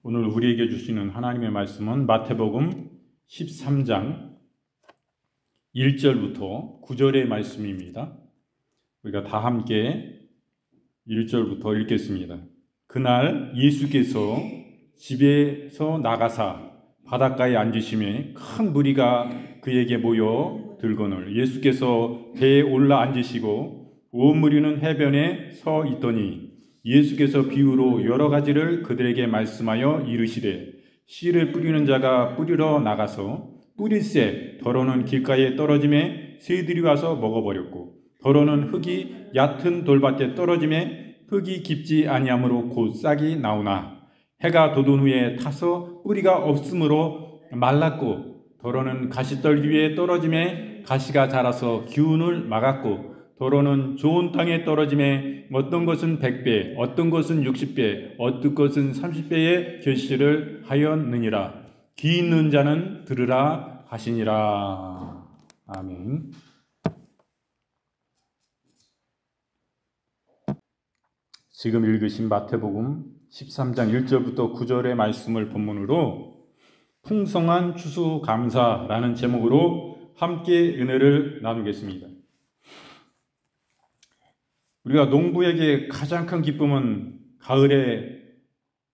오늘 우리에게 주시는 하나님의 말씀은 마태복음 13장 1절부터 9절의 말씀입니다. 우리가 다 함께 1절부터 읽겠습니다. 그날 예수께서 집에서 나가사 바닷가에 앉으심에 큰 무리가 그에게 모여 들거늘 예수께서 배에 올라 앉으시고 온 무리는 해변에 서 있더니 예수께서 비유로 여러 가지를 그들에게 말씀하여 이르시되 씨를 뿌리는 자가 뿌리러 나가서 뿌릴새 더러는 길가에 떨어짐에 새들이 와서 먹어버렸고 더러는 흙이 얕은 돌밭에 떨어짐에 흙이 깊지 아니하므로 곧 싹이 나오나 해가 돋은 후에 타서 뿌리가 없으므로 말랐고 더러는 가시떨기 위에 떨어짐에 가시가 자라서 기운을 막았고 더러는 좋은 땅에 떨어짐에 어떤 것은 100배, 어떤 것은 60배, 어떤 것은 30배의 결실을 하였느니라. 귀 있는 자는 들으라 하시니라. 아멘. 지금 읽으신 마태복음 13장 1절부터 9절의 말씀을 본문으로 풍성한 추수감사라는 제목으로 함께 은혜를 나누겠습니다. 우리가 농부에게 가장 큰 기쁨은 가을에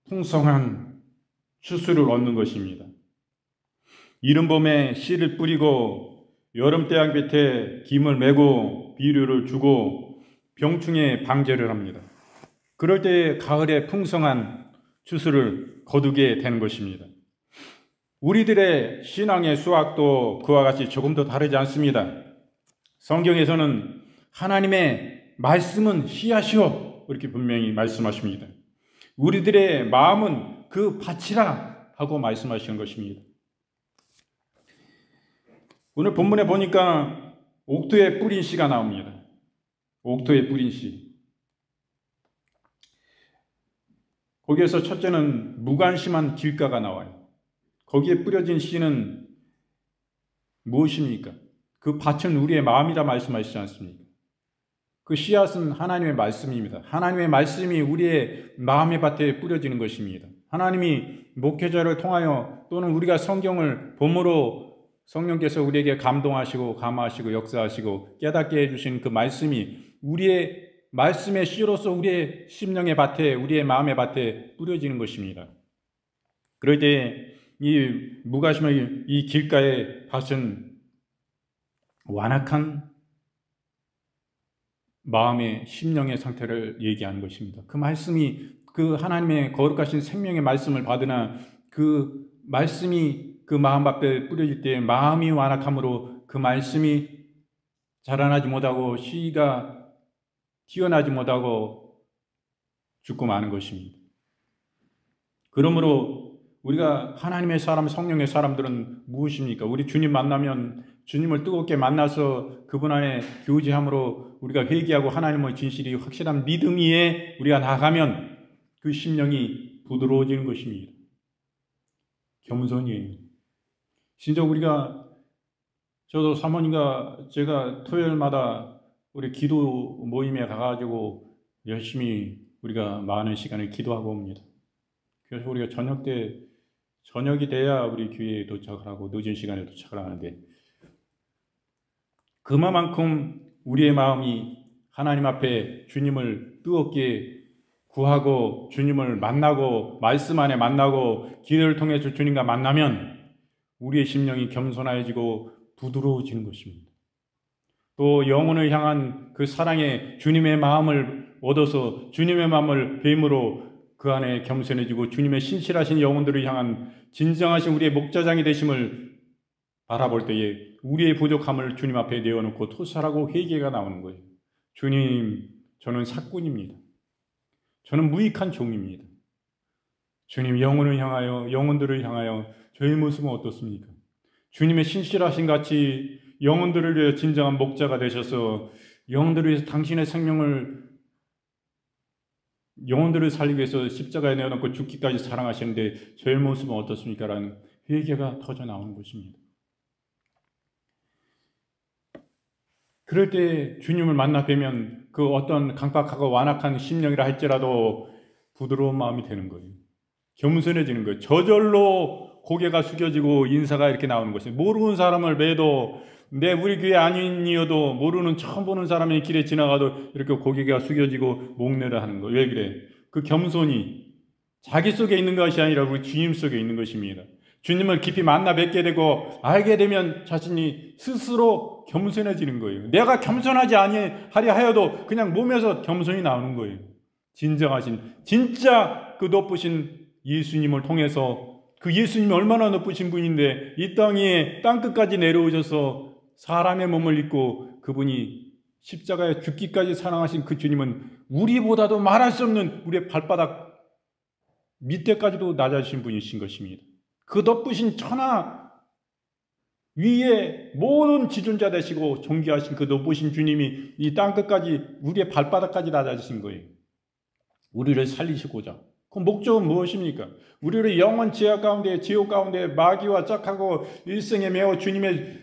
풍성한 추수를 얻는 것입니다. 이른 봄에 씨를 뿌리고 여름 태양볕에 김을 메고 비료를 주고 병충해 방제를 합니다. 그럴 때 가을에 풍성한 추수를 거두게 되는 것입니다. 우리들의 신앙의 수확도 그와 같이 조금 더 다르지 않습니다. 성경에서는 하나님의 말씀은 씨앗이요 이렇게 분명히 말씀하십니다. 우리들의 마음은 그 밭이라 하고 말씀하시는 것입니다. 오늘 본문에 보니까 옥토에 뿌린 씨가 나옵니다. 옥토에 뿌린 씨. 거기에서 첫째는 무관심한 길가가 나와요. 거기에 뿌려진 씨는 무엇입니까? 그 밭은 우리의 마음이라 말씀하시지 않습니까? 그 씨앗은 하나님의 말씀입니다. 하나님의 말씀이 우리의 마음의 밭에 뿌려지는 것입니다. 하나님이 목회자를 통하여 또는 우리가 성경을 봄으로 성령께서 우리에게 감동하시고 감화하시고 역사하시고 깨닫게 해주신 그 말씀이 우리의 말씀의 씨로서 우리의 심령의 밭에 우리의 마음의 밭에 뿌려지는 것입니다. 그럴 때 이 무관심한 이 길가의 밭은 완악한 마음의 심령의 상태를 얘기하는 것입니다. 그 말씀이 그 하나님의 거룩하신 생명의 말씀을 받으나 그 말씀이 그 마음 앞에 뿌려질 때 마음이 완악함으로 그 말씀이 자라나지 못하고 씨가 튀어나지 못하고 죽고 마는 것입니다. 그러므로 우리가 하나님의 사람, 성령의 사람들은 무엇입니까? 우리 주님 만나면 주님을 뜨겁게 만나서 그분 안에 교제함으로 우리가 회개하고 하나님의 진실이 확실한 믿음 위에 우리가 나가면 그 심령이 부드러워지는 것입니다. 겸손이에요. 진짜 우리가 저도 사모님과 제가 토요일마다 우리 기도 모임에 가가지고 열심히 우리가 많은 시간을 기도하고 옵니다. 그래서 우리가 저녁이 돼야 우리 교회에 도착을 하고 늦은 시간에 도착을 하는데 그만큼 우리의 마음이 하나님 앞에 주님을 뜨겁게 구하고 주님을 만나고 말씀 안에 만나고 기도를 통해서 주님과 만나면 우리의 심령이 겸손해지고 부드러워지는 것입니다. 또 영혼을 향한 그 사랑에 주님의 마음을 얻어서 주님의 마음을 뱀으로 그 안에 겸손해지고 주님의 신실하신 영혼들을 향한 진정하신 우리의 목자장이 되심을 바라볼 때에 우리의 부족함을 주님 앞에 내어놓고 토설하고 회개가 나오는 거예요. 주님, 저는 사꾼입니다. 저는 무익한 종입니다. 주님, 영혼을 향하여 영혼들을 향하여 저의 모습은 어떻습니까? 주님의 신실하신 같이 영혼들을 위해 진정한 목자가 되셔서 영혼들을 위해서 당신의 생명을 영혼들을 살리기 위해서 십자가에 내어놓고 죽기까지 사랑하시는데 저의 모습은 어떻습니까? 라는 회개가 터져 나오는 것입니다. 그럴 때 주님을 만나 뵈면 그 어떤 강박하고 완악한 심령이라 할지라도 부드러운 마음이 되는 거예요. 겸손해지는 거예요. 저절로 고개가 숙여지고 인사가 이렇게 나오는 것이에요. 모르는 사람을 봬도 우리 교회 아닌이어도 모르는 처음 보는 사람이 길에 지나가도 이렇게 고개가 숙여지고 목례를 하는 거예요. 왜 그래? 그 겸손이 자기 속에 있는 것이 아니라 우리 주님 속에 있는 것입니다. 주님을 깊이 만나 뵙게 되고 알게 되면 자신이 스스로 겸손해지는 거예요. 내가 겸손하지 아니하려 하여도 그냥 몸에서 겸손이 나오는 거예요. 진정하신 진짜 그 높으신 예수님을 통해서 그 예수님이 얼마나 높으신 분인데 이 땅에 땅끝까지 내려오셔서 사람의 몸을 입고 그분이 십자가에 죽기까지 사랑하신 그 주님은 우리보다도 말할 수 없는 우리의 발바닥 밑에까지도 낮아지신 분이신 것입니다. 그 높으신 천하 위에 모든 지존자 되시고 존귀하신 그 높으신 주님이 이 땅끝까지 우리의 발바닥까지 낮아지신 거예요. 우리를 살리시고자. 그 목적은 무엇입니까? 우리를 영원 지옥 가운데 마귀와 짝하고 일생에 매어 주님의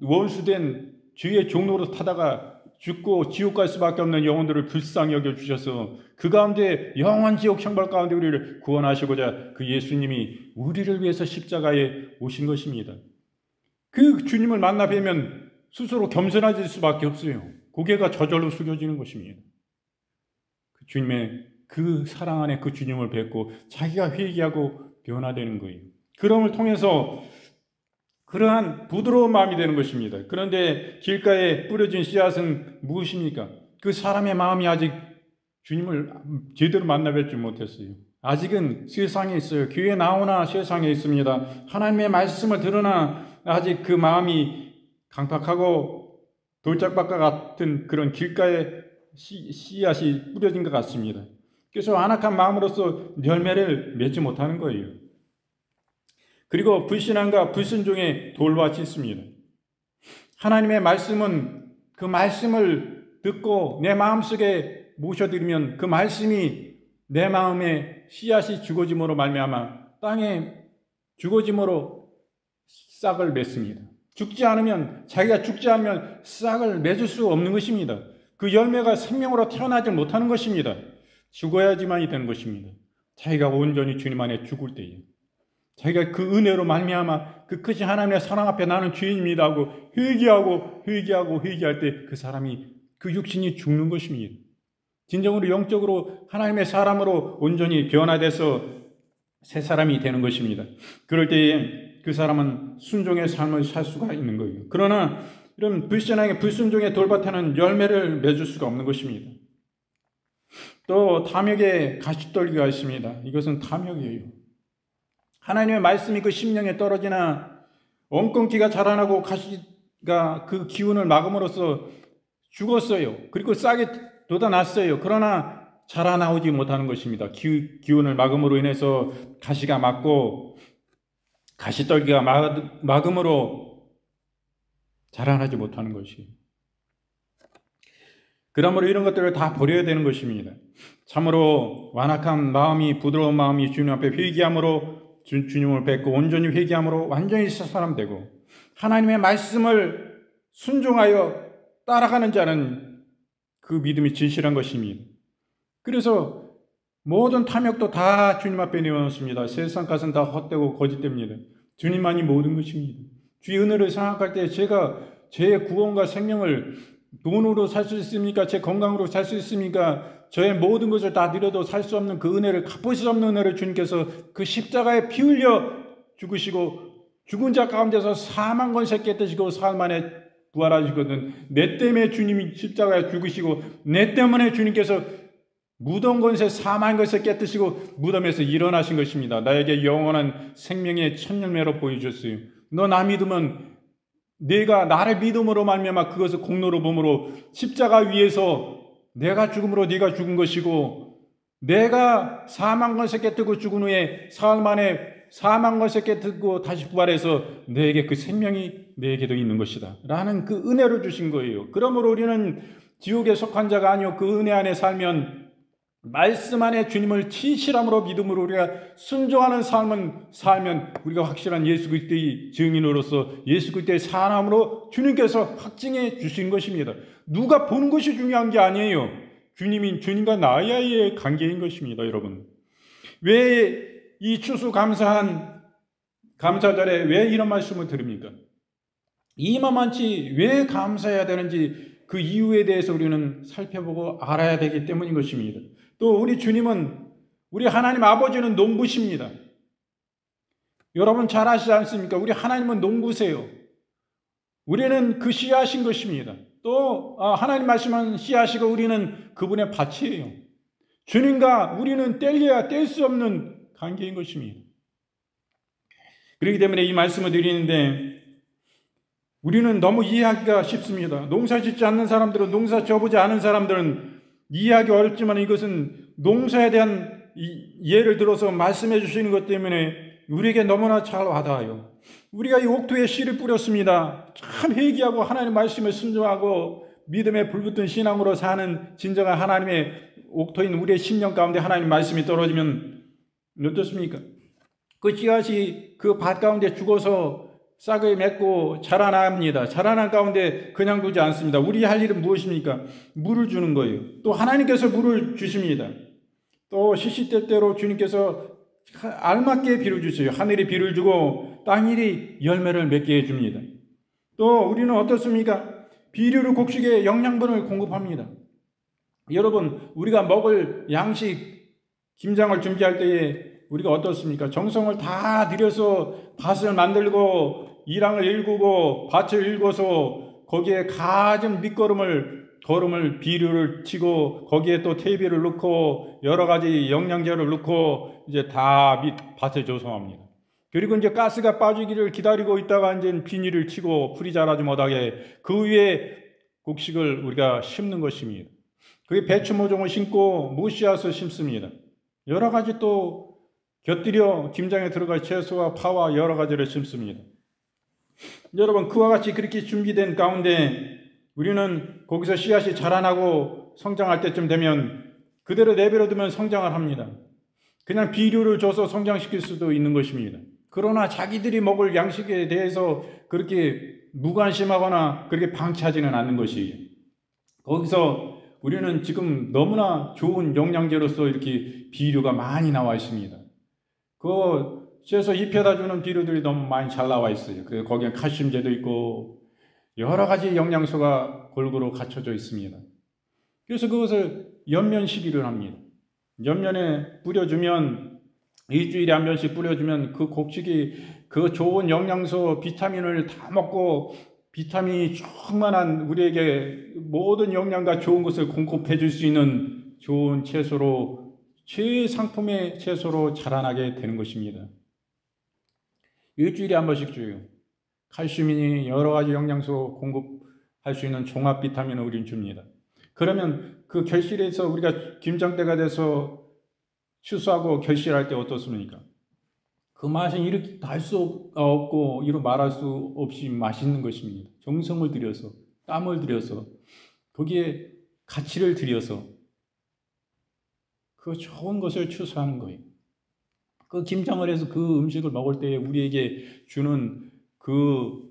원수된 죄의 종로로 타다가 죽고 지옥 갈 수밖에 없는 영혼들을 불쌍히 여겨주셔서 그 가운데 영원 지옥 형벌 가운데 우리를 구원하시고자 그 예수님이 우리를 위해서 십자가에 오신 것입니다. 그 주님을 만나 뵈면 스스로 겸손해질 수밖에 없어요. 고개가 저절로 숙여지는 것입니다. 그 주님의 그 사랑 안에 그 주님을 뵙고 자기가 회개하고 변화되는 거예요. 그럼을 통해서 그러한 부드러운 마음이 되는 것입니다. 그런데 길가에 뿌려진 씨앗은 무엇입니까? 그 사람의 마음이 아직 주님을 제대로 만나 뵙지 못했어요. 아직은 세상에 있어요. 교회에 나오나 세상에 있습니다. 하나님의 말씀을 들으나 아직 그 마음이 강팍하고 돌짝밭과 같은 그런 길가에 씨앗이 뿌려진 것 같습니다. 그래서 완악한 마음으로서 열매를 맺지 못하는 거예요. 그리고 불신앙과 불순종의 돌밭이 있습니다. 하나님의 말씀은 그 말씀을 듣고 내 마음속에 모셔드리면 그 말씀이 내 마음에 씨앗이 죽어짐으로 말미암아 땅에 죽어짐으로 싹을 맺습니다. 자기가 죽지 않으면 싹을 맺을 수 없는 것입니다. 그 열매가 생명으로 태어나지 못하는 것입니다. 죽어야지만이 되는 것입니다. 자기가 온전히 주님 안에 죽을 때에 자기가 그 은혜로 말미암아 그 크신 하나님의 사랑 앞에 나는 죄인입니다 하고 회개할 때 그 사람이 그 육신이 죽는 것입니다. 진정으로 영적으로 하나님의 사람으로 온전히 변화돼서 새 사람이 되는 것입니다. 그럴 때에 그 사람은 순종의 삶을 살 수가 있는 거예요. 그러나 이런 불신앙의 불순종의 돌밭에는 열매를 맺을 수가 없는 것입니다. 또 탐욕의 가시떨기가 있습니다. 이것은 탐욕이에요. 하나님의 말씀이 그 심령에 떨어지나 엉겅퀴가 자라나고 가시가 그 기운을 막음으로써 죽었어요. 그리고 싹이 돋아났어요. 그러나 자라나오지 못하는 것입니다. 기운을 막음으로 인해서 가시가 막고 가시떨기가 막음으로 자라나지 못하는 것이에요. 그러므로 이런 것들을 다 버려야 되는 것입니다. 참으로 완악한 마음이 부드러운 마음이 주님 앞에 회개함으로 주님을 뵙고 온전히 회개함으로 완전히 새 사람 되고 하나님의 말씀을 순종하여 따라가는 자는 그 믿음이 진실한 것입니다. 그래서 모든 탐욕도 다 주님 앞에 내어놓습니다. 세상 것은 다 헛되고 거짓됩니다. 주님만이 모든 것입니다. 주의 은혜를 생각할 때 제가 제 구원과 생명을 돈으로 살 수 있습니까? 제 건강으로 살 수 있습니까? 저의 모든 것을 다 드려도 살 수 없는 그 은혜를, 갚을 수 없는 은혜를 주님께서 그 십자가에 피 흘려 죽으시고 죽은 자 가운데서 사망 권세 깨뜨시고 사흘 만에 부활하시거든. 내 때문에 주님이 십자가에 죽으시고 내 때문에 주님께서 무덤 권세 사망 권세 깨뜨시고 무덤에서 일어나신 것입니다. 나에게 영원한 생명의 첫 열매로 보여주셨어요. 너 나 믿으면 내가 나를 믿음으로 말미암아 그것을 공로로 보므로 십자가 위에서 내가 죽음으로 네가 죽은 것이고 내가 사망 권세 깨뜨고 죽은 후에 사흘 만에 사망 권세 깨뜨고 다시 부활해서 내게 그 생명이 내게도 있는 것이다 라는 그 은혜를 주신 거예요. 그러므로 우리는 지옥에 속한 자가 아니요 그 은혜 안에 살면 말씀 안에 주님을 진실함으로 믿음으로 우리가 순종하는 삶은 살면 우리가 확실한 예수 그리스도의 증인으로서 예수 그리스도의 사람으로 주님께서 확증해 주신 것입니다. 누가 보는 것이 중요한 게 아니에요. 주님과 나와의 관계인 것입니다. 여러분, 왜 이 추수감사한 감사절에 왜 이런 말씀을 드립니까? 이만만치 왜 감사해야 되는지 그 이유에 대해서 우리는 살펴보고 알아야 되기 때문인 것입니다. 또 우리 주님은, 우리 하나님 아버지는 농부십니다. 여러분 잘 아시지 않습니까? 우리 하나님은 농부세요. 우리는 그 씨앗인 것입니다. 또 하나님 말씀은 씨앗이고 우리는 그분의 밭이에요. 주님과 우리는 뗄래야 뗄 수 없는 관계인 것입니다. 그렇기 때문에 이 말씀을 드리는데 우리는 너무 이해하기가 쉽습니다. 농사 짓지 않는 사람들은, 농사 져보지 않은 사람들은 이해하기 어렵지만 이것은 농사에 대한 예를 들어서 말씀해 주시는 것 때문에 우리에게 너무나 잘 와닿아요. 우리가 이 옥토에 씨를 뿌렸습니다. 참 회개하고 하나님 말씀을 순종하고 믿음에 불붙은 신앙으로 사는 진정한 하나님의 옥토인 우리의 심령 가운데 하나님 말씀이 떨어지면 어떻습니까? 그 씨앗이 그 밭 가운데 죽어서 싹을 맺고 자라납니다. 자라난 가운데 그냥 두지 않습니다. 우리 할 일은 무엇입니까? 물을 주는 거예요. 또 하나님께서 물을 주십니다. 또 시시때때로 주님께서 알맞게 비를 주세요. 하늘이 비를 주고 땅일이 열매를 맺게 해줍니다. 또 우리는 어떻습니까? 비료로 곡식에 영양분을 공급합니다. 여러분, 우리가 먹을 양식, 김장을 준비할 때에 우리가 어떻습니까? 정성을 다 들여서 밭을 만들고 이랑을 일구고 밭을 일궈서 거기에 가진 거름을 비료를 치고 거기에 또 퇴비를 넣고 여러 가지 영양제를 넣고 이제 다 밭을 조성합니다. 그리고 이제 가스가 빠지기를 기다리고 있다가 이제 비닐을 치고 풀이 자라지 못하게 그 위에 곡식을 우리가 심는 것입니다. 그게 배추 모종을 심고 무씨앗을 심습니다. 여러 가지 또 곁들여 김장에 들어갈 채소와 파와 여러 가지를 심습니다. 여러분, 그와 같이 그렇게 준비된 가운데 우리는 거기서 씨앗이 자라나고 성장할 때쯤 되면 그대로 내버려두면 성장을 합니다. 그냥 비료를 줘서 성장시킬 수도 있는 것입니다. 그러나 자기들이 먹을 양식에 대해서 그렇게 무관심하거나 그렇게 방치하지는 않는 것이에요. 거기서 우리는 지금 너무나 좋은 영양제로서 이렇게 비료가 많이 나와 있습니다. 그 채소 잎에다 주는 비료들이 너무 많이 잘 나와 있어요. 거기에 칼슘제도 있고 여러 가지 영양소가 골고루 갖춰져 있습니다. 그래서 그것을 연면 시기를 합니다. 연면에 뿌려주면 일주일에 한 번씩 뿌려주면 그 곡식이 그 좋은 영양소 비타민을 다 먹고 비타민이 충만한 우리에게 모든 영양과 좋은 것을 공급해 줄 수 있는 좋은 채소로 최상품의 채소로 자라나게 되는 것입니다. 일주일에 한 번씩 줘요. 칼슘이니 여러 가지 영양소 공급할 수 있는 종합 비타민을 우리는 줍니다. 그러면 그 결실에서 우리가 김장때가 돼서 추수하고 결실할 때 어떻습니까? 그 맛은 이렇게 다 할 수 없고 이루 말할 수 없이 맛있는 것입니다. 정성을 들여서 땀을 들여서 거기에 가치를 들여서 그 좋은 것을 추수하는 거예요. 그 김장을 해서 그 음식을 먹을 때에 우리에게 주는 그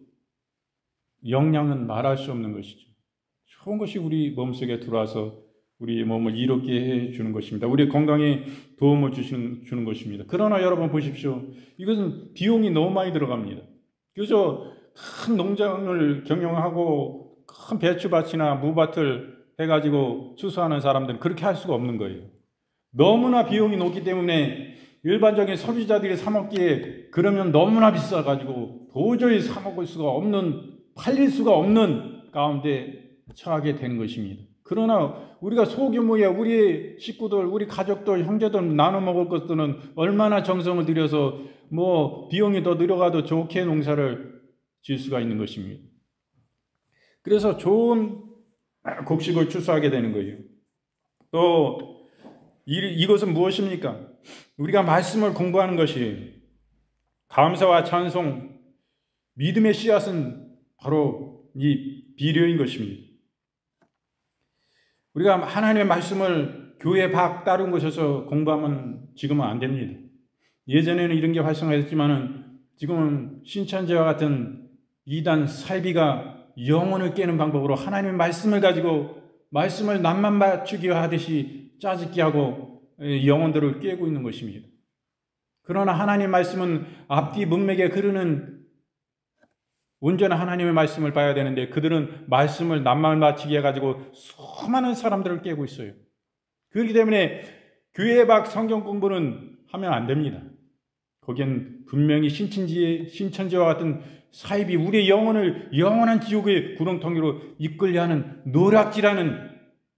영양은 말할 수 없는 것이죠. 좋은 것이 우리 몸속에 들어와서 우리 몸을 이롭게 해주는 것입니다. 우리 건강에 도움을 주는 것입니다. 그러나 여러분 보십시오. 이것은 비용이 너무 많이 들어갑니다. 그래서 큰 농장을 경영하고 큰 배추밭이나 무밭을 해가지고 추수하는 사람들은 그렇게 할 수가 없는 거예요. 너무나 비용이 높기 때문에 일반적인 소비자들이 사 먹기에 그러면 너무나 비싸가지고 도저히 사 먹을 수가 없는, 팔릴 수가 없는 가운데 처하게 되는 것입니다. 그러나 우리가 소규모의 우리 식구들, 우리 가족들, 형제들 나눠 먹을 것들은 얼마나 정성을 들여서 비용이 더 들어가도 좋게 농사를 지을 수가 있는 것입니다. 그래서 좋은 곡식을 추수하게 되는 거예요. 또 이것은 무엇입니까? 우리가 말씀을 공부하는 것이에요. 감사와 찬송, 믿음의 씨앗은 바로 이 비료인 것입니다. 우리가 하나님의 말씀을 교회 밖 다른 곳에서 공부하면 지금은 안 됩니다. 예전에는 이런 게 활성화됐지만은 지금은 신천지와 같은 이단 사이비가 영혼을 깨는 방법으로 하나님의 말씀을 가지고 말씀을 낭만 맞추기 하듯이 짜집기 하고 영혼들을 깨고 있는 것입니다. 그러나 하나님 말씀은 앞뒤 문맥에 흐르는 온전한 하나님의 말씀을 봐야 되는데 그들은 말씀을 낱말 맞추기 해가지고 수많은 사람들을 깨고 있어요. 그렇기 때문에 교회 밖 성경 공부는 하면 안 됩니다. 거기엔 분명히 신천지와 같은 사입이 우리의 영혼을 영원한 지옥의 구렁텅이로 이끌려 하는 노략질하는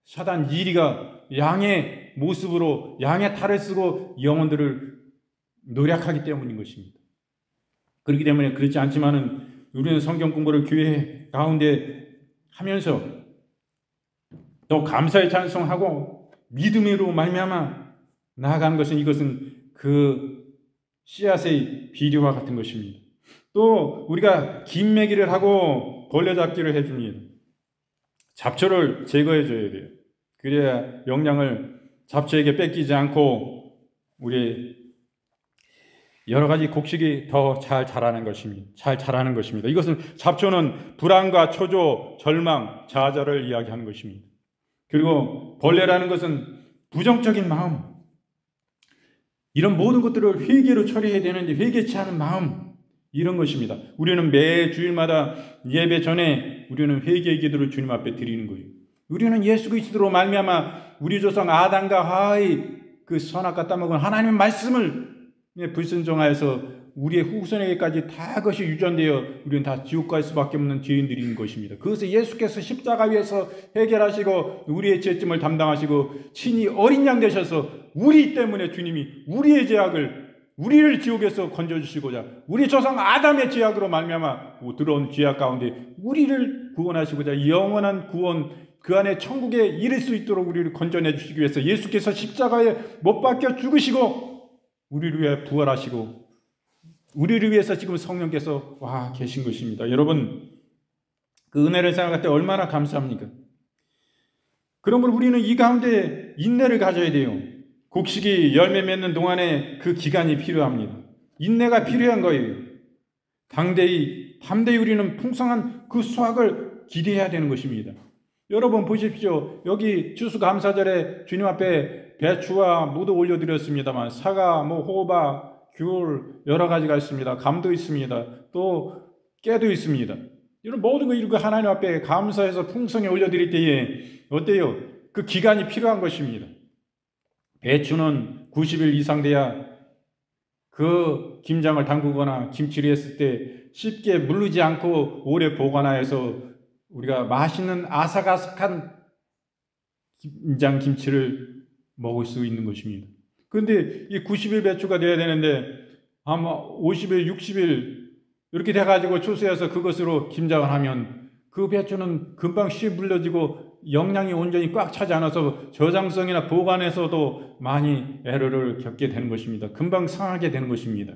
사단 이리가 양의 모습으로 양의 탈을 쓰고 영혼들을 노략하기 때문인 것입니다. 그렇기 때문에 그렇지 않지만은 우리는 성경 공부를 교회 가운데 하면서 또 감사의 찬송하고 믿음으로 말미암아 나아가는 것은 이것은 그 씨앗의 비료와 같은 것입니다. 또 우리가 김매기를 하고 벌레잡기를 해줍니다. 잡초를 제거해 줘야 돼요. 그래야 영양을 잡초에게 뺏기지 않고 우리 여러 가지 곡식이 더 잘 자라는 것입니다. 이것은 잡초는 불안과 초조, 절망, 좌절을 이야기하는 것입니다. 그리고 벌레라는 것은 부정적인 마음, 이런 모든 것들을 회개로 처리해야 되는데 회개치 않은 마음, 이런 것입니다. 우리는 매 주일마다 예배 전에 우리는 회개의 기도를 주님 앞에 드리는 거예요. 우리는 예수 그리스도로 말미암아 우리 조상 아담과 하와의 그 선악과 따먹은 하나님의 말씀을 불순종하여서 우리의 후손에게까지 다 그것이 유전되어 우리는 다 지옥 갈 수밖에 없는 죄인들인 것입니다. 그것을 예수께서 십자가 위에서 해결하시고 우리의 죄짐을 담당하시고 친히 어린 양 되셔서 우리 때문에 주님이 우리의 죄악을 우리를 지옥에서 건져주시고자 우리 조상 아담의 죄악으로 말미암아 들어온 죄악 가운데 우리를 구원하시고자 영원한 구원 그 안에 천국에 이를 수 있도록 우리를 건져내 주시기 위해서 예수께서 십자가에 못 박혀 죽으시고 우리를 위해 부활하시고 우리를 위해서 지금 성령께서 와 계신 것입니다. 여러분 그 은혜를 생각할 때 얼마나 감사합니까? 그러므로 우리는 이 가운데 인내를 가져야 돼요. 곡식이 열매 맺는 동안에 그 기간이 필요합니다. 인내가 필요한 거예요. 담대히 우리는 풍성한 그 수확을 기대해야 되는 것입니다. 여러분 보십시오. 여기 추수감사절에 주님 앞에 배추와 무도 올려드렸습니다만 사과, 호박, 귤 여러 가지가 있습니다. 감도 있습니다. 또 깨도 있습니다. 이런 모든 거 하나님 앞에 감사해서 풍성히 올려드릴 때에 어때요? 그 기간이 필요한 것입니다. 배추는 90일 이상 돼야 그 김장을 담그거나 김치를 했을 때 쉽게 물르지 않고 오래 보관하여서 우리가 맛있는 아삭아삭한 김장 김치를 먹을 수 있는 것입니다. 그런데 이 90일 배추가 돼야 되는데 아마 50일, 60일 이렇게 돼가지고 추수해서 그것으로 김장을 하면 그 배추는 금방 씨 물러지고 영양이 온전히 꽉 차지 않아서 저장성이나 보관에서도 많이 애로를 겪게 되는 것입니다. 금방 상하게 되는 것입니다.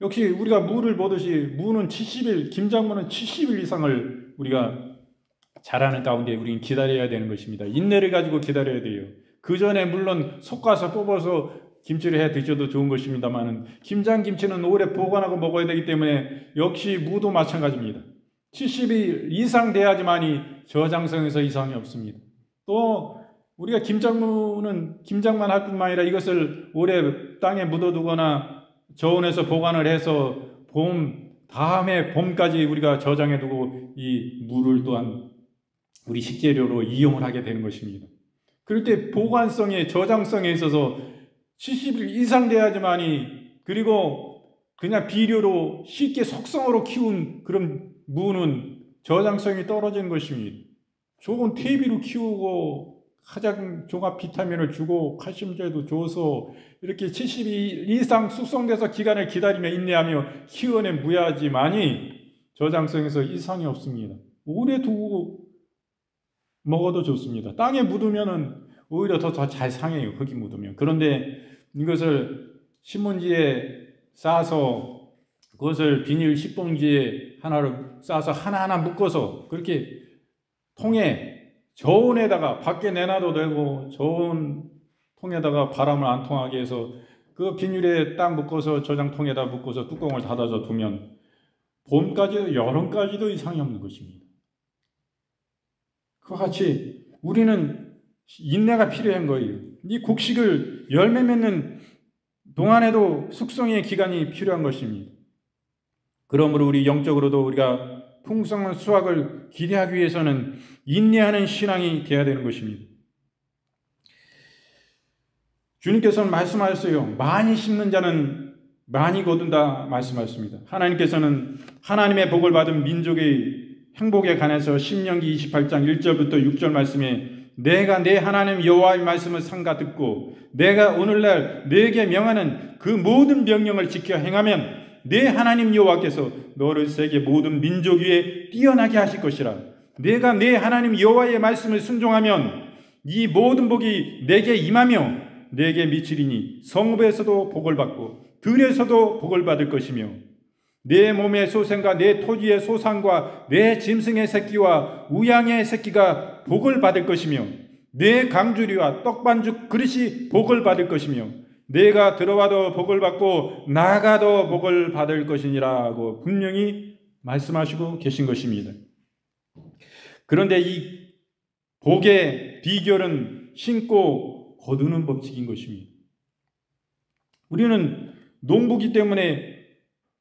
역시 우리가 무를 보듯이 무는 70일, 김장무는 70일 이상을 우리가 자라는 가운데 우리는 기다려야 되는 것입니다. 인내를 가지고 기다려야 돼요. 그 전에 물론 솎아서 뽑아서 김치를 해 드셔도 좋은 것입니다만 김장김치는 오래 보관하고 먹어야 되기 때문에 역시 무도 마찬가지입니다. 70일 이상 돼야지만이 저장성에서 이상이 없습니다. 또 우리가 김장무는 김장만 할 뿐만 아니라 이것을 오래 땅에 묻어두거나 저온에서 보관을 해서 다음에 봄까지 우리가 저장해 두고 이 무를 또한 우리 식재료로 이용을 하게 되는 것입니다. 그럴 때 보관성에 저장성에 있어서 70일 이상 돼야지만이 그리고 그냥 비료로 쉽게 속성으로 키운 그런 무는 저장성이 떨어지는 것입니다. 좋은 퇴비로 키우고 가장 종합 비타민을 주고 칼슘제도 줘서 이렇게 70일 이상 숙성돼서 기간을 기다리며 인내하며 키워낸 무야지만이 저장성에서 이상이 없습니다. 오래 두고 먹어도 좋습니다. 땅에 묻으면은 오히려 더 잘 상해요. 흙이 묻으면. 그런데 이것을 신문지에 싸서 그것을 비닐 10봉지에 하나를 싸서 하나하나 묶어서 그렇게 통에 저온에다가 밖에 내놔도 되고 저온 통에다가 바람을 안 통하게 해서 그 비닐에 딱 묶어서 저장통에다 묶어서 뚜껑을 닫아서 두면 봄까지도 여름까지도 이상이 없는 것입니다. 그와 같이 우리는 인내가 필요한 거예요. 이 곡식을 열매 맺는 동안에도 숙성의 기간이 필요한 것입니다. 그러므로 우리 영적으로도 우리가 풍성한 수확을 기대하기 위해서는 인내하는 신앙이 되어야 되는 것입니다. 주님께서는 말씀하셨어요. 많이 심는 자는 많이 거둔다 말씀하셨습니다. 하나님께서는 하나님의 복을 받은 민족의 행복에 관해서 신명기 28장 1절부터 6절 말씀에 내가 내 하나님 여호와의 말씀을 삼가 듣고 내가 오늘날 네게 명하는 그 모든 명령을 지켜 행하면 내 하나님 여호와께서 너를 세계 모든 민족 위에 뛰어나게 하실 것이라. 내가 내 하나님 여호와의 말씀을 순종하면 이 모든 복이 내게 임하며 내게 미치리니 성읍에서도 복을 받고 들에서도 복을 받을 것이며 내 몸의 소생과 내 토지의 소산과 내 짐승의 새끼와 우양의 새끼가 복을 받을 것이며 내 강주리와 떡반죽 그릇이 복을 받을 것이며 내가 들어와도 복을 받고 나가도 복을 받을 것이니라고 분명히 말씀하시고 계신 것입니다. 그런데 이 복의 비결은 심고 거두는 법칙인 것입니다. 우리는 농부기 때문에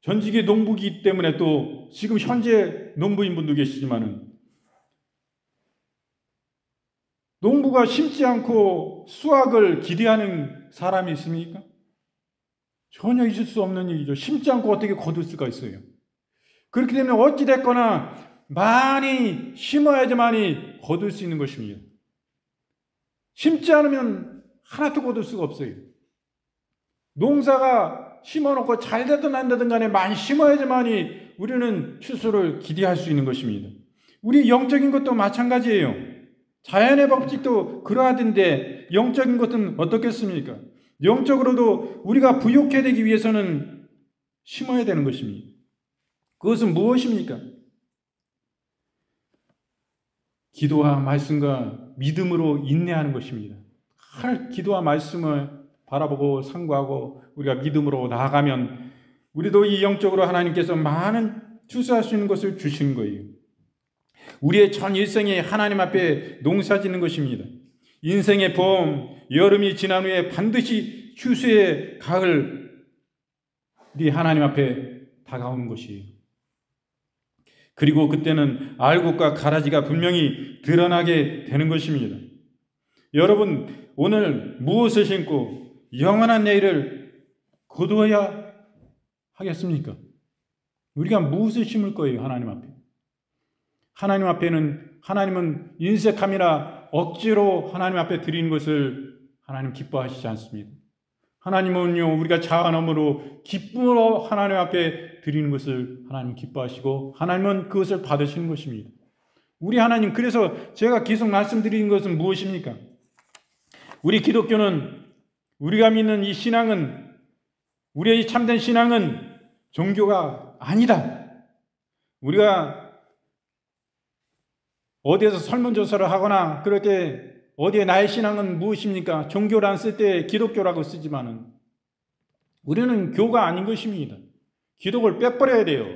전직의 농부기 때문에 또 지금 현재 농부인 분도 계시지만은 농부가 심지 않고 수확을 기대하는 사람이 있습니까? 전혀 있을 수 없는 일이죠. 심지 않고 어떻게 거둘 수가 있어요. 그렇기 때문에 어찌됐거나 많이 심어야지만이 거둘 수 있는 것입니다. 심지 않으면 하나도 거둘 수가 없어요. 농사가 심어놓고 잘 되든 안 되든 간에 많이 심어야지만이 우리는 추수를 기대할 수 있는 것입니다. 우리 영적인 것도 마찬가지예요. 자연의 법칙도 그러하던데 영적인 것은 어떻겠습니까? 영적으로도 우리가 부욕해 되기 위해서는 심어야 되는 것입니다. 그것은 무엇입니까? 기도와 말씀과 믿음으로 인내하는 것입니다. 기도와 말씀을 바라보고 상고하고 우리가 믿음으로 나아가면 우리도 이 영적으로 하나님께서 많은 추수할 수 있는 것을 주신 거예요. 우리의 전 일생이 하나님 앞에 농사짓는 것입니다. 인생의 봄, 여름이 지난 후에 반드시 추수의 가을이 하나님 앞에 다가오는 것이에요. 그리고 그때는 알곡과 가라지가 분명히 드러나게 되는 것입니다. 여러분, 오늘 무엇을 심고 영원한 내일을 거두어야 하겠습니까? 우리가 무엇을 심을 거예요, 하나님 앞에? 하나님 앞에는 하나님은 인색함이나 억지로 하나님 앞에 드리는 것을 하나님 기뻐하시지 않습니다. 하나님은요, 우리가 자원함으로 기쁨으로 하나님 앞에 드리는 것을 하나님 기뻐하시고 하나님은 그것을 받으시는 것입니다. 우리 하나님, 그래서 제가 계속 말씀드리는 것은 무엇입니까? 우리 기독교는, 우리가 믿는 이 신앙은, 우리의 참된 신앙은 종교가 아니다. 우리가 어디에서 설문조사를 하거나 그렇게 어디에 나의 신앙은 무엇입니까? 종교란 쓸 때 기독교라고 쓰지만은 우리는 교가 아닌 것입니다. 기독을 빼버려야 돼요.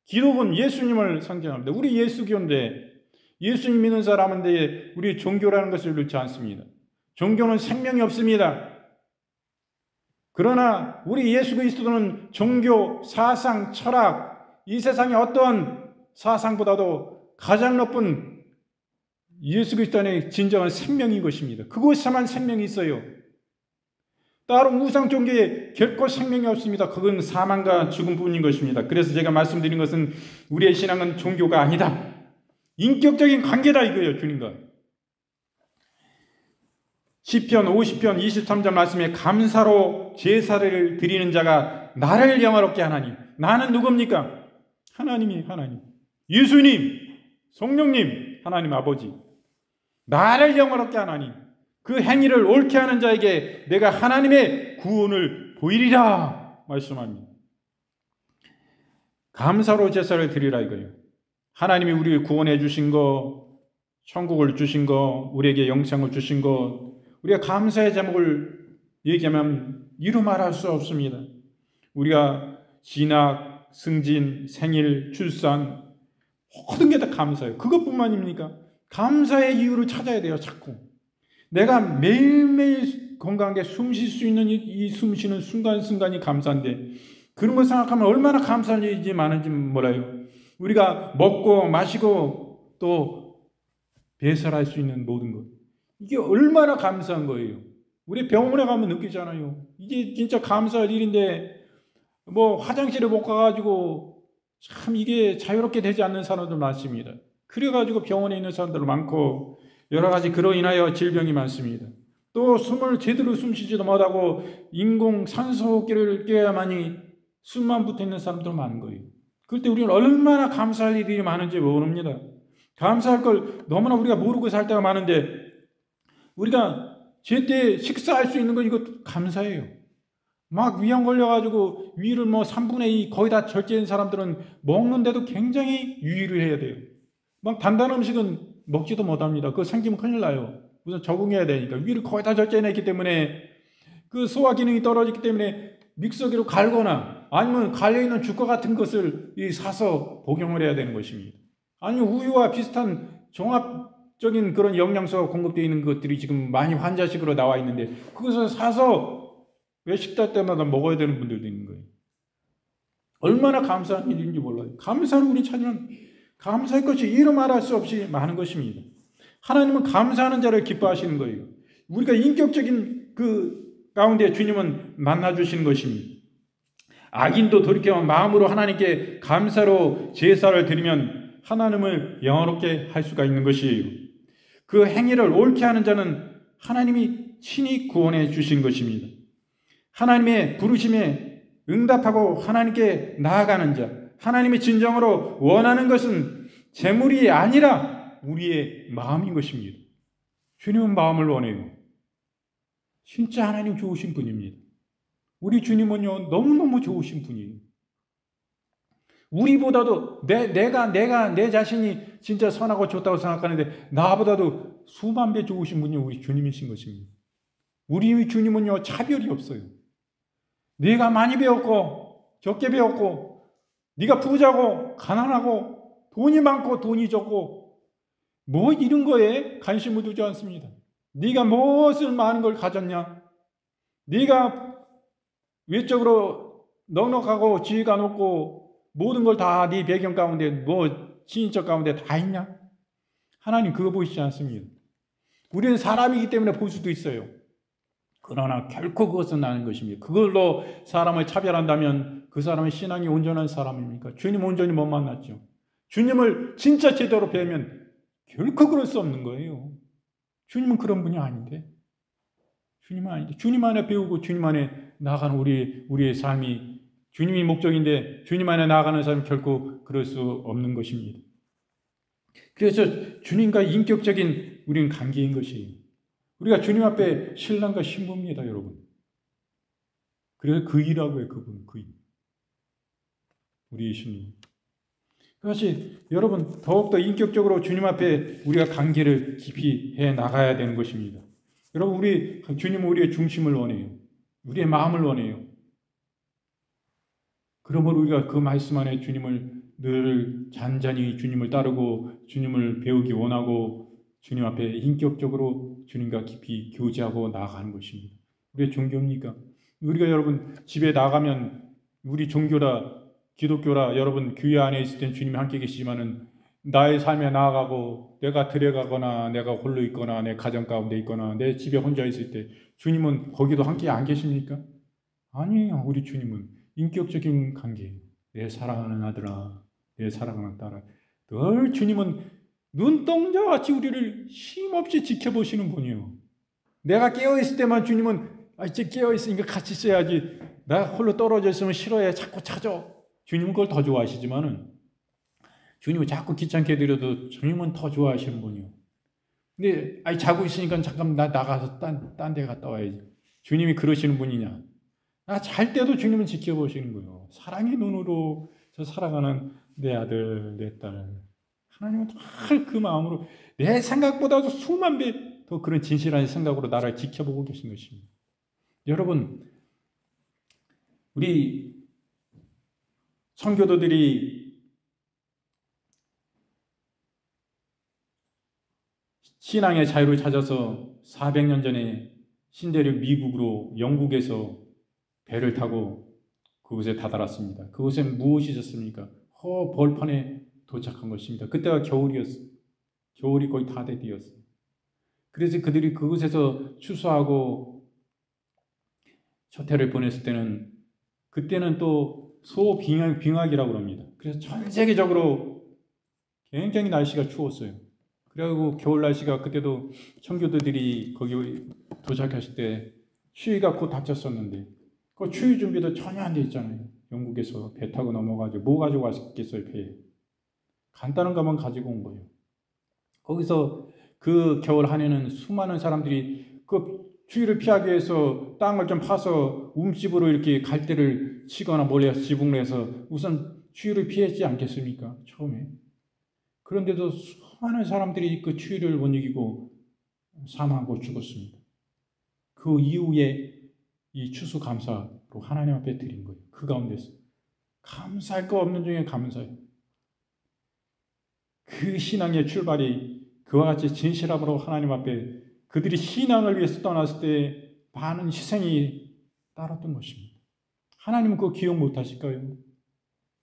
기독은 예수님을 상징합니다. 우리 예수교인데 예수님 믿는 사람인데 우리 종교라는 것을 넣지 않습니다. 종교는 생명이 없습니다. 그러나 우리 예수 그리스도는 종교, 사상, 철학, 이 세상의 어떤 사상보다도 가장 높은 예수 그리스도 안에 진정한 생명인 것입니다. 그곳에만 생명이 있어요. 따로 우상 종교에 결코 생명이 없습니다. 그건 사망과 죽음뿐인 것입니다. 그래서 제가 말씀드린 것은 우리의 신앙은 종교가 아니다. 인격적인 관계다 이거예요, 주님과. 시편 50편 23절 말씀에 감사로 제사를 드리는 자가 나를 영화롭게 하나니. 나는 누굽니까? 하나님이 하나님. 예수님, 성령님, 하나님 아버지. 나를 영화롭게 하나니. 그 행위를 옳게 하는 자에게 내가 하나님의 구원을 보이리라 말씀합니다. 감사로 제사를 드리라 이거예요. 하나님이 우리를 구원해 주신 거, 천국을 주신 거, 우리에게 영생을 주신 거, 우리가 감사의 제목을 얘기하면 이루 말할 수 없습니다. 우리가 진학, 승진, 생일, 출산 모든 게 다 감사예요. 그것뿐만입니까? 감사의 이유를 찾아야 돼요. 자꾸. 내가 매일매일 건강하게 숨 쉴 수 있는 이 숨 쉬는 순간순간이 감사한데 그런 거 생각하면 얼마나 감사한 일이 많은지 몰라요. 우리가 먹고 마시고 또 배설할 수 있는 모든 것. 이게 얼마나 감사한 거예요. 우리 병원에 가면 느끼잖아요. 이게 진짜 감사할 일인데 뭐 화장실에 못 가가지고 참 이게 자유롭게 되지 않는 사람들 많습니다. 그래가지고 병원에 있는 사람들 많고 여러 가지 그로 인하여 질병이 많습니다. 또 숨을 제대로 숨쉬지도 못하고 인공 산소호흡기를 껴야만이 숨만 붙어 있는 사람들 많은 거예요. 그럴 때 우리는 얼마나 감사할 일이 많은지 모릅니다. 감사할 걸 너무나 우리가 모르고 살 때가 많은데 우리가 제때 식사할 수 있는 거 이거 감사해요. 막 위암 걸려가지고 위를 뭐 3분의 2 거의 다 절제된 사람들은 먹는데도 굉장히 유의를 해야 돼요. 막 단단한 음식은 먹지도 못합니다. 그거 생기면 큰일 나요. 우선 적응해야 되니까 위를 거의 다 절제해냈기 때문에 그 소화 기능이 떨어졌기 때문에 믹서기로 갈거나 아니면 갈려있는 주가 같은 것을 사서 복용을 해야 되는 것입니다. 아니면 우유와 비슷한 종합적인 그런 영양소가 공급되어 있는 것들이 지금 많이 환자식으로 나와 있는데 그것을 사서 왜 식사 때마다 먹어야 되는 분들도 있는 거예요. 얼마나 감사한 일인지 몰라요. 감사를 우리 찾으면 감사할 것이 이루 말할 수 없이 많은 것입니다. 하나님은 감사하는 자를 기뻐하시는 거예요. 우리가 인격적인 그 가운데 주님은 만나주시는 것입니다. 악인도 돌이켜 마음으로 하나님께 감사로 제사를 드리면 하나님을 영화롭게 할 수가 있는 것이에요. 그 행위를 옳게 하는 자는 하나님이 친히 구원해 주신 것입니다. 하나님의 부르심에 응답하고 하나님께 나아가는 자, 하나님이 진정으로 원하는 것은 재물이 아니라 우리의 마음인 것입니다. 주님은 마음을 원해요. 진짜 하나님 좋으신 분입니다. 우리 주님은요 너무너무 좋으신 분이에요. 우리보다도 내 자신이 진짜 선하고 좋다고 생각하는데 나보다도 수만 배 좋으신 분이 우리 주님이신 것입니다. 우리 주님은요 차별이 없어요. 네가 많이 배웠고 적게 배웠고 네가 부자고 가난하고 돈이 많고 돈이 적고 뭐 이런 거에 관심을 두지 않습니다. 네가 무엇을 많은 걸 가졌냐? 네가 외적으로 넉넉하고 지위가 높고 모든 걸 다 네 배경 가운데 뭐 친인척 가운데 다 있냐? 하나님 그거 보시지 않습니다. 우리는 사람이기 때문에 볼 수도 있어요. 그러나 결코 그것은 아닌 것입니다. 그걸로 사람을 차별한다면 그 사람의 신앙이 온전한 사람입니까? 주님 온전히 못 만났죠. 주님을 진짜 제대로 배우면 결코 그럴 수 없는 거예요. 주님은 그런 분이 아닌데. 주님은 아닌데. 주님 안에 배우고 주님 안에 나아가는 우리의 삶이 주님이 목적인데 주님 안에 나아가는 사람은 결코 그럴 수 없는 것입니다. 그래서 주님과 인격적인 우리는 관계인 것이에요. 우리가 주님 앞에 신랑과 신부입니다, 여러분. 그래서 그이라고 해요, 그분, 그이. 우리 예수님. 그것이 여러분 더욱더 인격적으로 주님 앞에 우리가 관계를 깊이 해 나가야 되는 것입니다. 여러분 우리 주님은 우리의 중심을 원해요. 우리의 마음을 원해요. 그러므로 우리가 그 말씀 안에 주님을 늘 잔잔히 주님을 따르고 주님을 배우기 원하고 주님 앞에 인격적으로 주님과 깊이 교제하고 나아가는 것입니다. 우리의 종교입니까? 우리가 여러분 집에 나가면 우리 종교라 기독교라 여러분 교회 안에 있을 땐 주님이 함께 계시지만은 나의 삶에 나아가고 내가 들어가거나 내가 홀로 있거나 내 가정 가운데 있거나 내 집에 혼자 있을 때 주님은 거기도 함께 안 계십니까? 아니에요. 우리 주님은 인격적인 관계, 내 사랑하는 아들아, 내 사랑하는 딸아, 늘 주님은 눈동자와 같이 우리를 쉼없이 지켜보시는 분이에요. 내가 깨어있을 때만 주님은 이제 깨어있으니까 같이 있어야지. 나 홀로 떨어져 있으면 싫어해. 자꾸 찾아. 주님은 그걸 더 좋아하시지만은 주님은 자꾸 귀찮게 드려도 주님은 더 좋아하시는 분이에요. 근데 자고 있으니까 잠깐 나 나가서 딴 데 갔다 와야지. 주님이 그러시는 분이냐? 나 잘 때도 주님은 지켜보시는 거예요. 사랑의 눈으로 저 사랑하는 내 아들, 내 딸. 하나님은 늘 그 마음으로 내 생각보다도 수만 배 더 그런 진실한 생각으로 나를 지켜보고 계신 것입니다. 여러분, 우리 선교도들이 신앙의 자유를 찾아서 400년 전에 신대륙 미국으로 영국에서 배를 타고 그곳에 다다랐습니다. 그곳에 무엇이 있었습니까? 벌판에 도착한 것입니다. 그때가 겨울이었어요. 겨울이 거의 다 되었어요. 그래서 그들이 그곳에서 추수하고 첫 해를 보냈을 때는 그때는 또 소빙하기라고 합니다. 그래서 전 세계적으로 굉장히 날씨가 추웠어요. 그리고 겨울 날씨가 그때도 청교도들이 거기 도착했을 때 추위가 곧 닥쳤었는데 그 추위 준비도 전혀 안 돼 있잖아요. 영국에서 배 타고 넘어가지고 뭐 가지고 왔겠어요, 배에. 간단한 것만 가지고 온 거예요. 거기서 그 겨울 한 해는 수많은 사람들이 그 추위를 피하기 위해서 땅을 좀 파서 움집으로 이렇게 갈대를 치거나 몰래 지붕을 해서 우선 추위를 피했지 않겠습니까? 처음에. 그런데도 수많은 사람들이 그 추위를 못 이기고 사망하고 죽었습니다. 그 이후에 이 추수감사로 하나님 앞에 드린 거예요. 그 가운데서. 감사할 거 없는 중에 감사해요. 그 신앙의 출발이 그와 같이 진실함으로 하나님 앞에 그들이 신앙을 위해서 떠났을 때 많은 희생이 따랐던 것입니다. 하나님은 그거 기억 못하실까요?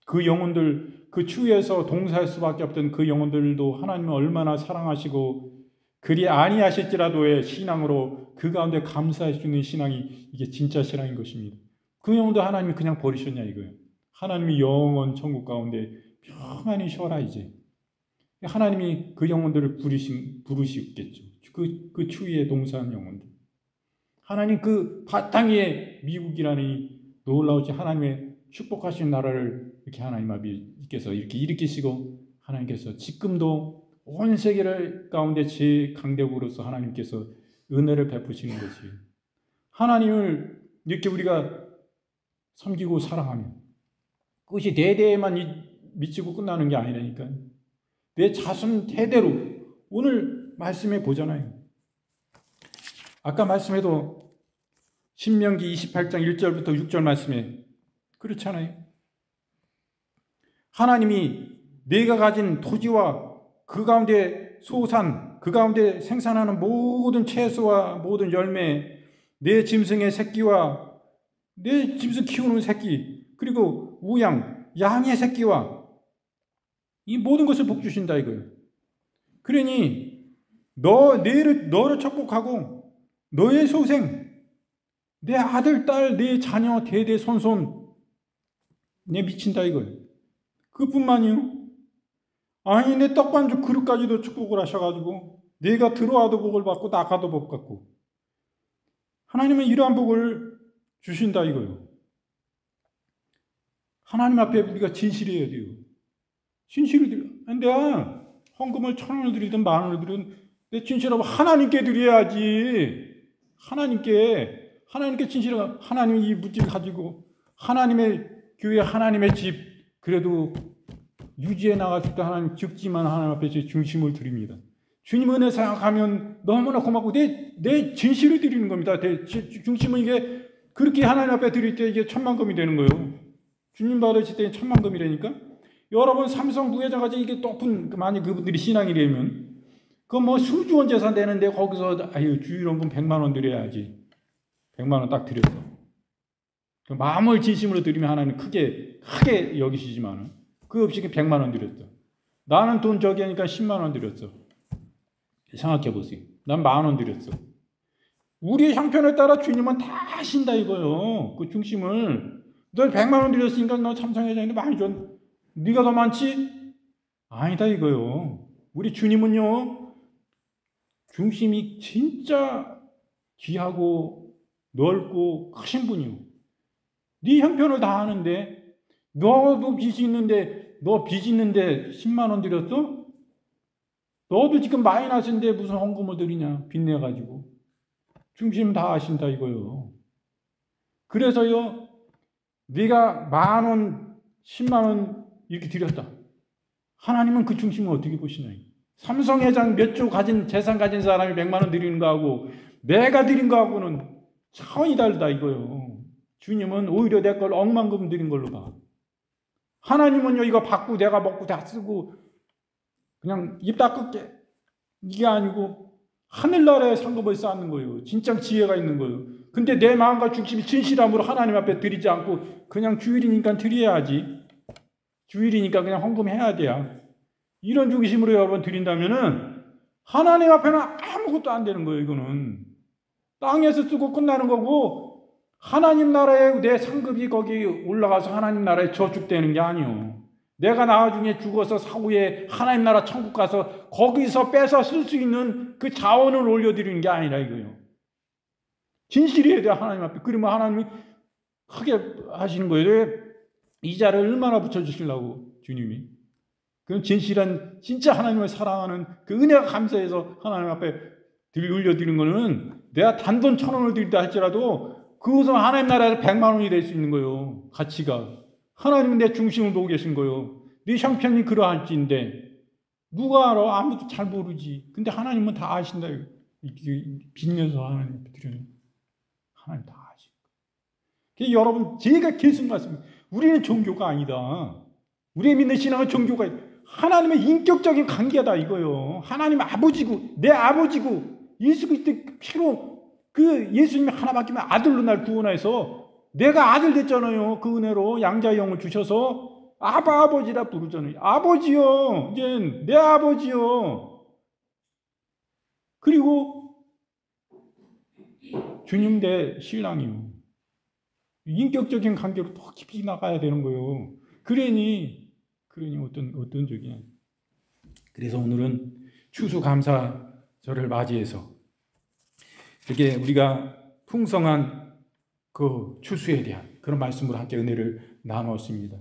그 영혼들, 그 추위에서 동사할 수밖에 없던 그 영혼들도 하나님은 얼마나 사랑하시고 그리 아니하실지라도의 신앙으로 그 가운데 감사할 수 있는 신앙이 이게 진짜 신앙인 것입니다. 그 영혼도 하나님이 그냥 버리셨냐 이거예요. 하나님이 영원 천국 가운데 평안히 쉬어라 이제. 하나님이 그 영혼들을 부르시겠죠. 그 추위에 동사한 영혼들. 하나님 그 바탕에 미국이라니 놀라우지 하나님의 축복하신 나라를 이렇게 하나님 아버지께서 이렇게 일으키시고 하나님께서 지금도 온 세계를 가운데 제 강대국으로서 하나님께서 은혜를 베푸시는 것이에요. 하나님을 이렇게 우리가 섬기고 사랑하면 그것이 대대에만 미치고 끝나는 게 아니라니까요. 내 자손 대대로 오늘 말씀해 보잖아요. 아까 말씀해도 신명기 28장 1절부터 6절 말씀에 그렇잖아요. 하나님이 내가 가진 토지와 그 가운데 소산, 그 가운데 생산하는 모든 채소와 모든 열매, 내 짐승의 새끼와 내 짐승 키우는 새끼, 그리고 우양, 양의 새끼와 이 모든 것을 복 주신다 이거예요. 그러니 너를 축복하고 너의 소생, 내 아들, 딸, 내 자녀, 대대손손 내 미친다 이거예요. 그뿐만이요. 아니 내 떡반죽 그릇까지도 축복을 하셔가지고 내가 들어와도 복을 받고 나가도 복 받고 하나님은 이러한 복을 주신다 이거예요. 하나님 앞에 우리가 진실해야 돼요. 진실을 드려. 내가 헌금을 1,000원을 드리든 10,000원을 드리든 내 진실하고 하나님께 드려야지. 하나님께 진실하고 하나님이 이 물질 가지고 하나님의 교회, 하나님의 집 그래도 유지해 나갔을 때 하나님 죽지만 하나님 앞에 제 중심을 드립니다. 주님 은혜 생각하면 너무나 고맙고 내 진실을 드리는 겁니다. 중심은 이게 그렇게 하나님 앞에 드릴 때 이게 천만금이 되는 거예요. 주님 받으실 때 천만금이라니까. 여러분 삼성 부회장까지 이게 높은 만약 그분들이 신앙이라면 그 뭐 수조원 재산 되는데 거기서 주일원금 100만 원 드려야지. 100만 원 딱 드렸어. 마음을 진심으로 드리면 하나님 크게 여기시지만은 그 없이 100만 원 드렸어. 나는 돈 저기 하니까 10만 원 드렸어. 생각해 보세요. 난 10,000원 드렸어. 우리의 형편에 따라 주님은 다 하신다 이거요. 그 중심을 너 100만 원 드렸으니까 너 삼성회장인데 많이 줘. 네가 더 많지? 아니다 이거요. 우리 주님은요. 중심이 진짜 귀하고 넓고 크신 분이요. 네 형편을 다 하는데 너도 빚이 있는데 10만 원 드렸어? 너도 지금 마이너스인데 무슨 헌금을 드리냐 빚내가지고. 중심 다 아신다 이거요. 그래서요 네가 10,000원 10만 원 이렇게 드렸다. 하나님은 그 중심을 어떻게 보시냐. 삼성회장 몇 조 가진 재산 가진 사람이 100만 원 드리는 거하고 내가 드린 거하고는 차원이 다르다 이거요. 주님은 오히려 내 걸 억만금 드린 걸로 봐. 하나님은요 이거 받고 내가 먹고 다 쓰고 그냥 입 다 끄게 이게 아니고 하늘나라의 상급을 쌓는 거예요. 진짜 지혜가 있는 거예요. 근데 내 마음과 중심이 진실함으로 하나님 앞에 드리지 않고 그냥 주일이니까 드려야지. 주일이니까 그냥 헌금해야 돼요. 이런 중심으로 여러분 드린다면은 하나님 앞에는 아무것도 안 되는 거예요. 이거는 땅에서 쓰고 끝나는 거고, 하나님 나라에 내 상급이 거기 올라가서 하나님 나라에 저축되는 게 아니요. 내가 나중에 죽어서 사후에 하나님 나라 천국 가서 거기서 빼서 쓸 수 있는 그 자원을 올려드리는 게 아니라 이거예요. 진실이어야 돼, 하나님 앞에. 그러면 하나님이 크게 하시는 거예요. 이자를 얼마나 붙여주시려고, 주님이. 그럼 진실한, 진짜 하나님을 사랑하는 그 은혜가 감사해서 하나님 앞에 올려드리는 거는 내가 단돈 1,000원을 드린다 할지라도 그것은 하나님 나라에서 100만 원이 될 수 있는 거예요. 가치가. 하나님은 내 중심을 보고 계신 거예요. 네 형편이 그러할지인데 누가 알아? 아무도 잘 모르지. 근데 하나님은 다 아신다. 빌면서 하나님 앞에 드리는, 하나님 다 아시고. 여러분, 제가 계속 말씀드립니다. 우리는 종교가 아니다. 우리의 믿는 신앙은 종교가 아니다. 하나님의 인격적인 관계다 이거요. 하나님 아버지고 내 아버지고 예수 그리스도의 피로 그 예수님이 하나밖에 아들로 날 구원해서 내가 아들 됐잖아요. 그 은혜로 양자의 영을 주셔서 아버지라 부르잖아요. 아버지요. 이제 내 아버지요. 그리고 주님 내 신랑이요. 인격적인 관계로 더 깊이 나가야 되는 거예요. 그러니 어떤 적이냐. 그래서 오늘은 추수감사절을 맞이해서 이렇게 우리가 풍성한 그 추수에 대한 그런 말씀으로 함께 은혜를 나누었습니다.